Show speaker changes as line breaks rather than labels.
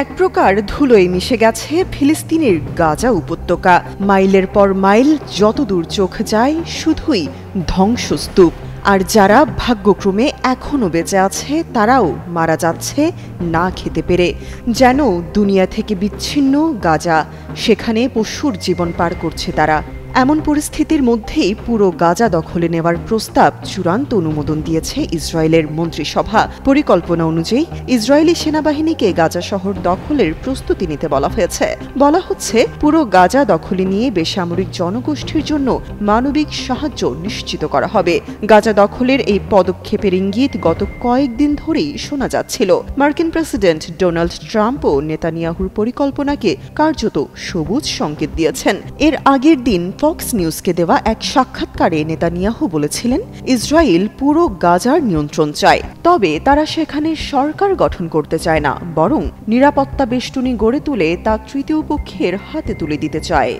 এক প্রকার ধুলোয় মিশে গেছে ফিলিস্তিনের গাজা উপত্যকা। মাইলের পর মাইল যতদূর চোখ যায় শুধুই ধ্বংসস্তূপ। আর যারা ভাগ্যক্রমে এখনো বেঁচে আছে তারাও মারা যাচ্ছে না খেতে পেরে। যেন দুনিয়া থেকে বিচ্ছিন্ন গাজা, সেখানে পশুর জীবন পার করছে তারা। এমন পরিস্থিতির মধ্যেই পুরো গাজা দখলে নেওয়ার প্রস্তাব চূড়ান্ত অনুমোদন দিয়েছে ইসরায়েলের মন্ত্রিসভা। পরিকল্পনা অনুযায়ী ইসরায়েলি সেনাবাহিনীকে গাজা শহর দখলের প্রস্তুতি নিতে বলা হয়েছে। বলা হচ্ছে, পুরো গাজা দখলে নিয়ে বেসামরিক জনগোষ্ঠীর জন্য মানবিক সাহায্য নিশ্চিত করা হবে। গাজা দখলের এই পদক্ষেপের ইঙ্গিত গত কয়েকদিন ধরেই শোনা যাচ্ছিল। মার্কিন প্রেসিডেন্ট ডোনাল্ড ট্রাম্পও নেতানিয়াহুর পরিকল্পনাকে কার্যত সবুজ সংকেত দিয়েছেন। এর আগের দিন ফক্স নিউজকে দেওয়া এক সাক্ষাৎকারে নেতানিয়াহু বলেছিলেন, ইসরায়েল পুরো গাজার নিয়ন্ত্রণ চায়, তবে তারা সেখানে সরকার গঠন করতে চায় না, বরং নিরাপত্তা বেষ্টনী গড়ে তুলে তা তৃতীয় পক্ষের হাতে তুলে দিতে চায়।